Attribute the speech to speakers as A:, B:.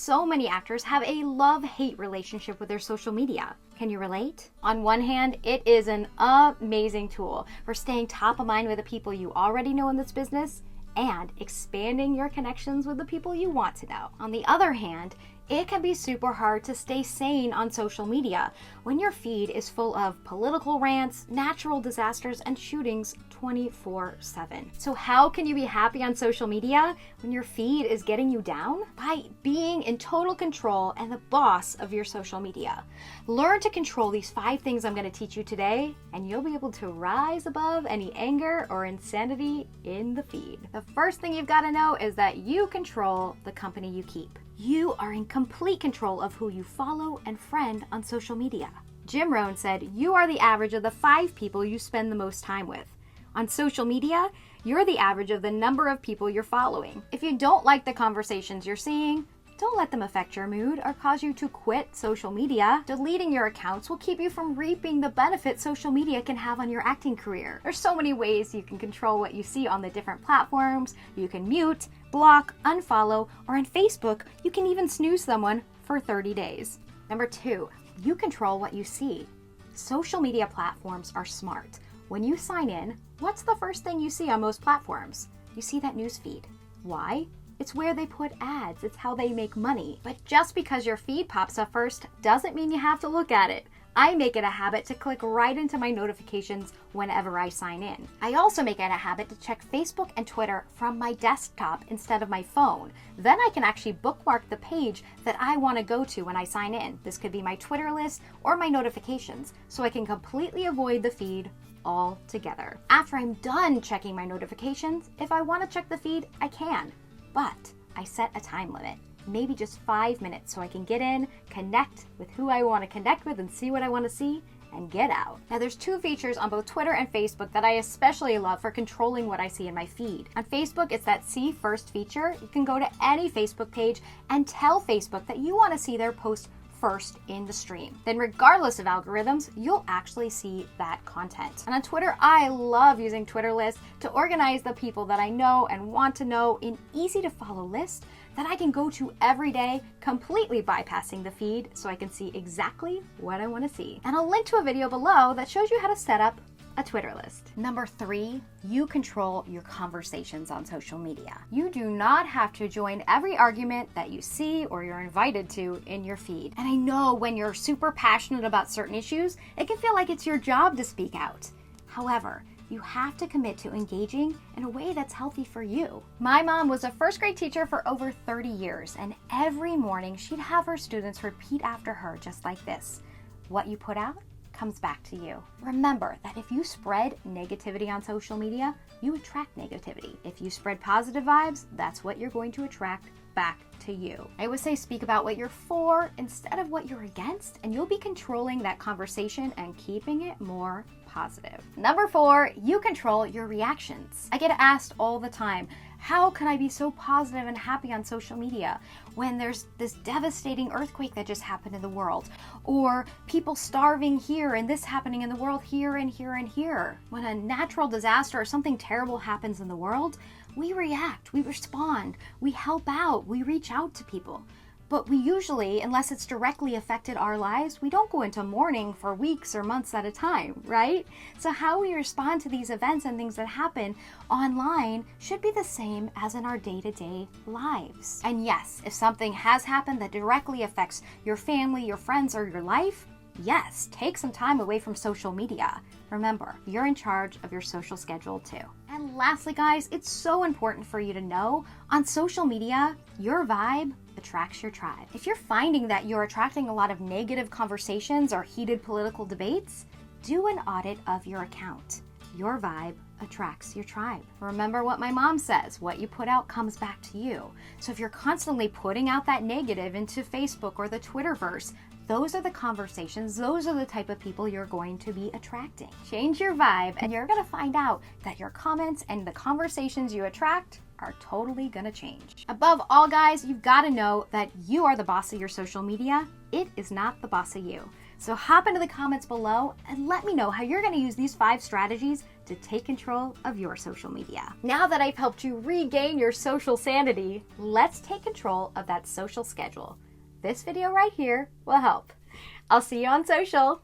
A: so many actors have a love-hate relationship with their social media. Can you relate? On one hand, it is an amazing tool for staying top of mind with the people you already know in this business and expanding your connections with the people you want to know. On the other hand, it can be super hard to stay sane on social media when your feed is full of political rants, natural disasters, and shootings 24/7. So how can you be happy on social media when your feed is getting you down? By being in total control and the boss of your social media. Learn to control these 5 things I'm going to teach you today, and you'll be able to rise above any anger or insanity in the feed. The first thing you've got to know is that you control the company you keep. You are in complete control of who you follow and friend on social media. Jim Rohn said, "You are the average of the 5 people you spend the most time with." On social media, you're the average of the number of people you're following. If you don't like the conversations you're seeing, don't let them affect your mood or cause you to quit social media. Deleting your accounts will keep you from reaping the benefits social media can have on your acting career. There's so many ways you can control what you see on the different platforms. You can mute, block, unfollow, or on Facebook, you can even snooze someone for 30 days. Number 2, you control what you see. Social media platforms are smart. When you sign in, what's the first thing you see on most platforms? You see that news feed. Why? It's where they put ads. It's how they make money. But just because your feed pops up first doesn't mean you have to look at it. I make it a habit to click right into my notifications whenever I sign in. I also make it a habit to check Facebook and Twitter from my desktop instead of my phone. Then I can actually bookmark the page that I want to go to when I sign in. This could be my Twitter list or my notifications, so I can completely avoid the feed altogether. After I'm done checking my notifications, if I want to check the feed, I can. But I set a time limit, maybe just 5 minutes, so I can get in, connect with who I want to connect with and see what I want to see, and get out. Now there's 2 features on both Twitter and Facebook that I especially love for controlling what I see in my feed. On Facebook, it's that see first feature. You can go to any Facebook page and tell Facebook that you want to see their post first in the stream. Then regardless of algorithms, you'll actually see that content. And on Twitter, I love using Twitter lists to organize the people that I know and want to know in easy to follow lists that I can go to every day, completely bypassing the feed so I can see exactly what I want to see. And I'll link to a video below that shows you how to set up a Twitter list. Number 3, you control your conversations on social media. You do not have to join every argument that you see or you're invited to in your feed. And I know when you're super passionate about certain issues, it can feel like it's your job to speak out. However, you have to commit to engaging in a way that's healthy for you. My mom was a first grade teacher for over 30 years, and every morning she'd have her students repeat after her just like this: "What you put out comes back to you." Remember that if you spread negativity on social media, you attract negativity. If you spread positive vibes, that's what you're going to attract back to you. I always say speak about what you're for instead of what you're against, and you'll be controlling that conversation and keeping it more positive. Number 4, you control your reactions. I get asked all the time, how can I be so positive and happy on social media when there's this devastating earthquake that just happened in the world, or people starving here and this happening in the world here and here and here? When a natural disaster or something terrible happens in the world, we react, we respond, we help out, we reach out to people. But we usually, unless it's directly affected our lives, we don't go into mourning for weeks or months at a time, right? So how we respond to these events and things that happen online should be the same as in our day-to-day lives. And yes, if something has happened that directly affects your family, your friends, or your life, yes, take some time away from social media. Remember, you're in charge of your social schedule too. And lastly, guys, it's so important for you to know on social media, your vibe attracts your tribe. If you're finding that you're attracting a lot of negative conversations or heated political debates, do an audit of your account. Your vibe attracts your tribe. Remember what my mom says, what you put out comes back to you. So if you're constantly putting out that negative into Facebook or the Twitterverse, those are the conversations, those are the type of people you're going to be attracting. Change your vibe and you're gonna find out that your comments and the conversations you attract are totally gonna change. Above all, guys, you've gotta know that you are the boss of your social media. It is not the boss of you. So hop into the comments below and let me know how you're gonna use these 5 strategies to take control of your social media. Now that I've helped you regain your social sanity, let's take control of that social schedule. This video right here will help. I'll see you on social.